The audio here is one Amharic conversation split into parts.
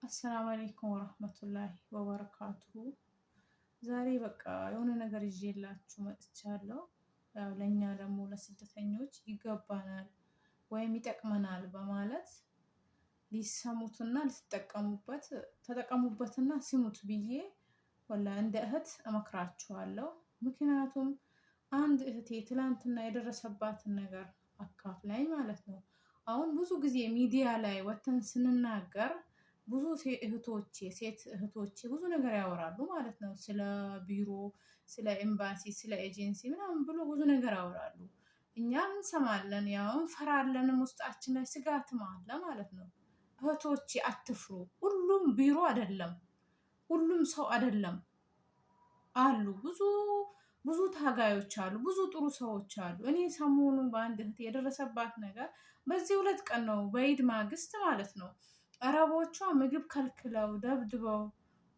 አሰላሙ አለይኩም ወረህመቱላሂ ወበረካቱሁ። ዛሬ በቃ የሆነ ነገር ይዤላችሁ መጥቻለሁ። ያው ለእኛ ደግሞ ለስደተኞች ይገባናል ወይም ይጠቅመናል በማለት ሊሰሙትና ሊጠቀሙበት ተጠቀሙበትና ስሙት ብዬ ወላሂ እንደ እህት እመክራችኋለሁ። ምክንያቱም አንድ እህቴ ትላንትና የደረሰባትን ነገር አካፍላኝ ማለት ነው። አሁን ብዙ ጊዜ ሚዲያ ላይ ወጥተን ስንናገር ብዙ ሴት እህቶቼ ብዙ ነገር ያወራሉ ማለት ነው። ስለ ቢሮ፣ ስለ ኤምባሲ፣ ስለ ኤጀንሲ ምናምን ብሎ ብዙ ነገር ያወራሉ። እኛም እንሰማለን፣ ያው እንፈራለንም፣ ውስጣችን ላይ ስጋትም አለ ማለት ነው። እህቶቼ አትፍሩ። ሁሉም ቢሮ አይደለም፣ ሁሉም ሰው አይደለም። አሉ ብዙ ታጋዮች አሉ፣ ብዙ ጥሩ ሰዎች አሉ። እኔ ሰሞኑን በአንድ እህት የደረሰባት ነገር በዚህ 2 ቀን ነው፣ በኢድ ማግስት ማለት ነው። አረቦቿ ምግብ ከልክለው ደብድበው፣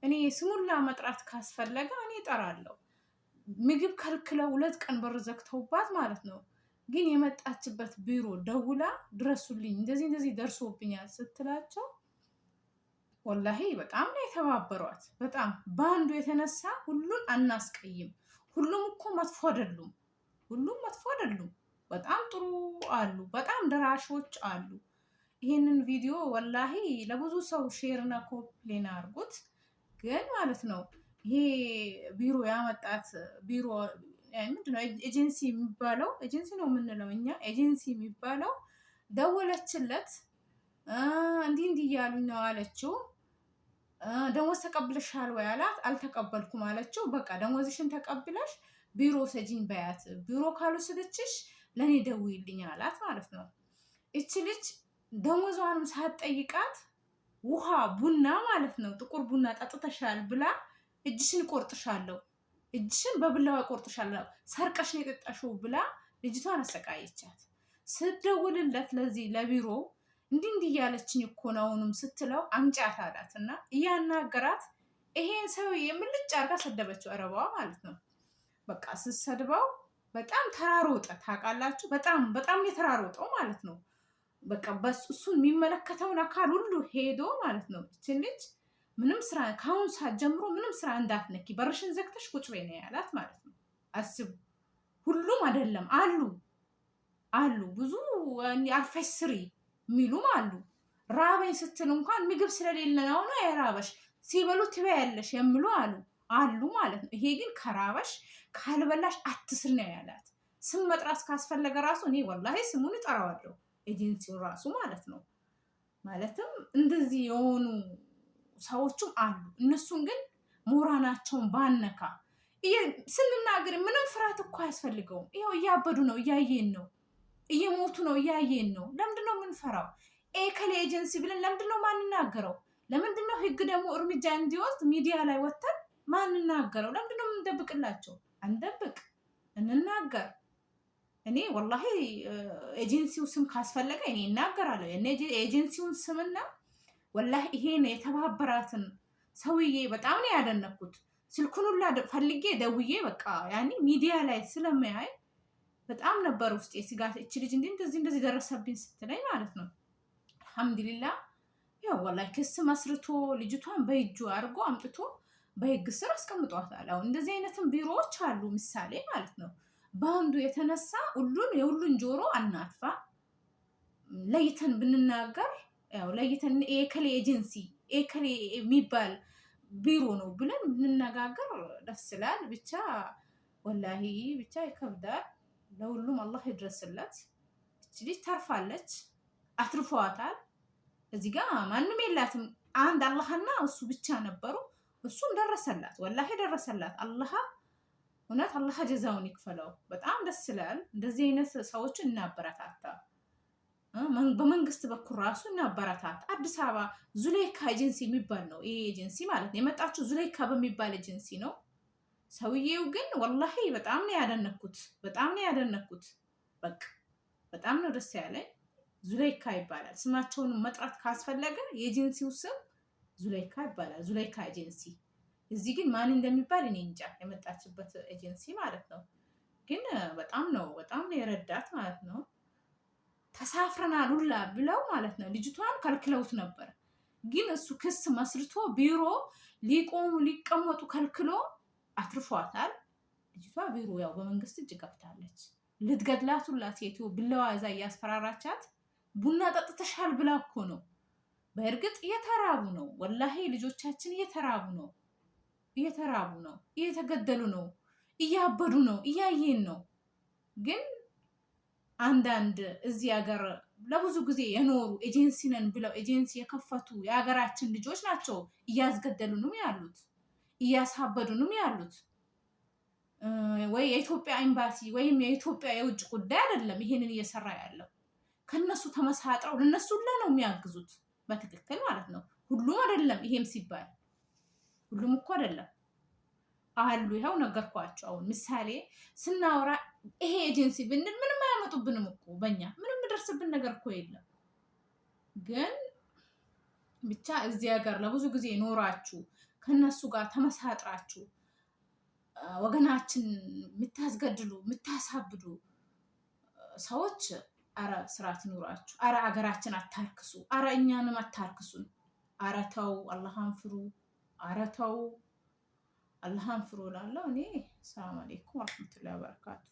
እኔ ስሙላ መጥራት ካስፈለገ እኔ እጠራለሁ። ምግብ ከልክለው 2 ቀን በር ዘግተውባት ማለት ነው። ግን የመጣችበት ቢሮ ደውላ ድረሱልኝ፣ እንደዚህ እንደዚህ ደርሶብኛል ስትላቸው ወላሂ በጣም ነው የተባበሯት። በጣም በአንዱ የተነሳ ሁሉን አናስቀይም። ሁሉም እኮ መጥፎ አይደሉም። ሁሉም መጥፎ አይደሉም። በጣም ጥሩ አሉ፣ በጣም ደራሾች አሉ። ይሄንን ቪዲዮ ወላሂ ለብዙ ሰው ሼር እና ኮፕሌን አድርጉት። ግን ማለት ነው ይሄ ቢሮ ያመጣት ቢሮ ምንድነው ኤጀንሲ የሚባለው ኤጀንሲ ነው የምንለው እኛ ኤጀንሲ የሚባለው ደወለችለት። እንዲህ እንዲህ እያሉኝ ነው አለችው። ደሞዝ ተቀብለሻል ወይ አላት። አልተቀበልኩም አለችው። በቃ ደሞዝሽን ተቀብለሽ ቢሮ ሰጂኝ በያት፣ ቢሮ ካልወሰደችሽ ለእኔ ደውይልኝ አላት ማለት ነው። እቺ ልጅ ደሞዟንም ሳትጠይቃት ውሃ ቡና ማለት ነው ጥቁር ቡና ጠጥተሻል ብላ እጅሽን ቆርጥሻለሁ፣ እጅሽን በብላዋ ቆርጥሻለሁ፣ ሰርቀሽን የጠጣሽው ብላ ልጅቷን አሰቃየቻት። ስትደውልለት ለዚህ ለቢሮ እንዲህ እንዲህ እያለችኝ እኮ ነው አሁንም ስትለው አምጫት አላት እና እያናገራት ይሄን ሰው የምልጭ አርጋ ሰደበችው፣ አረባዋ ማለት ነው። በቃ ስትሰድበው በጣም ተራሮጠ። ታውቃላችሁ፣ በጣም የተራሮጠው ማለት ነው። በቃ እሱን የሚመለከተውን አካል ሁሉ ሄዶ ማለት ነው እችን ልጅ ምንም ስራ ከአሁን ሰዓት ጀምሮ ምንም ስራ እንዳትነኪ፣ በርሽን ዘግተሽ ቁጭ በይ ነው ያላት ማለት ነው። አስቡ። ሁሉም አይደለም አሉ ብዙ አርፈሽ ስሪ የሚሉም አሉ። ራበኝ ስትል እንኳን ምግብ ስለሌለ ነው የራበሽ፣ ሲበሉ ትበያለሽ የሚሉ አሉ ማለት ነው። ይሄ ግን ከራበሽ ካልበላሽ አትስሪ ነው ያላት። ስም መጥራት ካስፈለገ ራሱ እኔ ወላሂ ስሙን እጠራዋለሁ፣ ኤጀንሲውን ራሱ ማለት ነው። ማለትም እንደዚህ የሆኑ ሰዎችም አሉ። እነሱን ግን ሞራናቸውን ባነካ ስንናገር ምንም ፍርሃት እኮ አያስፈልገውም። ይኸው እያበዱ ነው፣ እያየን ነው። እየሞቱ ነው፣ እያየን ነው። ለምንድነው የምንፈራው? ኤከሌ ኤጀንሲ ብለን ለምንድነው ማንናገረው? ለምንድነው ህግ ደግሞ እርምጃ እንዲወስድ ሚዲያ ላይ ወጥተን ማንናገረው? ለምንድነው የምንደብቅላቸው? አንደብቅ፣ እንናገር። እኔ ወላሂ ኤጀንሲው ስም ካስፈለገ እኔ እናገራለሁ። ኤጀንሲውን ስምና ወላሂ ይሄን የተባበራትን ሰውዬ በጣም ነው ያደነኩት። ስልኩን ሁላ ፈልጌ ደውዬ በቃ ያኔ ሚዲያ ላይ ስለሚያይ በጣም ነበር ውስጤ ስጋት። እቺ ልጅ እንደዚህ ደረሰብኝ ስትለኝ ማለት ነው። አልሐምዱሊላህ ያው ወላሂ ክስ መስርቶ ልጅቷን በእጁ አድርጎ አምጥቶ በህግ ስር አስቀምጧታል። አሁን እንደዚህ አይነትም ቢሮዎች አሉ፣ ምሳሌ ማለት ነው። በአንዱ የተነሳ የሁሉን ጆሮ አናጥፋ። ለይተን ብንናገር ያው ለይተን ኤከሌ ኤጀንሲ ኤከሌ የሚባል ቢሮ ነው ብለን ብንነጋገር ደስ ይላል። ብቻ ወላሂ ብቻ ይከብዳል። ለሁሉም አላህ ይድረስለት። እቺ ልጅ ተርፋለች፣ አትርፈዋታል። እዚህ ጋር ማንም የላትም። አንድ አላህና እሱ ብቻ ነበሩ። እሱም ደረሰላት፣ ወላሂ ደረሰላት። እውነት አላህ ጀዛውን ይክፈለው። በጣም ደስ ይላል። እንደዚህ አይነት ሰዎችን እናበረታታ። በመንግስት በኩል ራሱ እናበረታታ። አዲስ አበባ ዙሌይካ ኤጀንሲ የሚባል ነው ይሄ ኤጀንሲ ማለት ነው። የመጣችው ዙሌይካ በሚባል ኤጀንሲ ነው። ሰውዬው ግን ወላሂ በጣም ነው ያደነኩት፣ በቃ በጣም ነው ደስ ያለኝ። ዙሌይካ ይባላል። ስማቸውን መጥራት ካስፈለገ የኤጀንሲው ስም ዙሌይካ ይባላል፣ ዙሌይካ ኤጀንሲ። እዚህ ግን ማን እንደሚባል እኔ እንጃ፣ የመጣችበት ኤጀንሲ ማለት ነው። ግን በጣም ነው የረዳት ማለት ነው። ተሳፍረናል ሁላ ብለው ማለት ነው ልጅቷን ከልክለውት ነበር። ግን እሱ ክስ መስርቶ ቢሮ ሊቀመጡ ከልክሎ አትርፏታል። ልጅቷ ቢሮ ያው በመንግስት እጅ ገብታለች። ልትገድላት ሁላ ሴትዮ ብለዋ እዛ እያስፈራራቻት ቡና ጠጥተሻል ብላ እኮ ነው። በእርግጥ እየተራቡ ነው፣ ወላሂ ልጆቻችን እየተራቡ ነው፣ እየተገደሉ ነው፣ እያበዱ ነው፣ እያየን ነው። ግን አንዳንድ እዚህ ሀገር ለብዙ ጊዜ የኖሩ ኤጀንሲ ነን ብለው ኤጀንሲ የከፈቱ የሀገራችን ልጆች ናቸው እያስገደሉንም ያሉት እያሳበዱንም ያሉት። ወይ የኢትዮጵያ ኤምባሲ ወይም የኢትዮጵያ የውጭ ጉዳይ አይደለም ይሄንን እየሰራ ያለው። ከነሱ ተመሳጥረው ለነሱ ሁላ ነው የሚያግዙት በትክክል ማለት ነው። ሁሉም አይደለም። ይሄም ሲባል ሁሉም እኮ አይደለም አሉ። ይኸው ነገርኳቸው። አሁን ምሳሌ ስናወራ ይሄ ኤጀንሲ ብንል ምንም አያመጡብንም እኮ በእኛ ምንም የሚደርስብን ነገር እኮ የለም። ግን ብቻ እዚህ ሀገር ለብዙ ጊዜ ኖራችሁ ከነሱ ጋር ተመሳጥራችሁ ወገናችን የምታስገድሉ የምታሳብዱ ሰዎች አረ ስርዓት ይኑራችሁ። አረ አገራችን አታርክሱ። አረ እኛንም አታርክሱን። አረ ተው፣ አላህን ፍሩ። አረ ተው፣ አላህን ፍሩ እላለሁ እኔ። ሰላም አለይኩም ወራህመቱላሂ ወበረካቱ።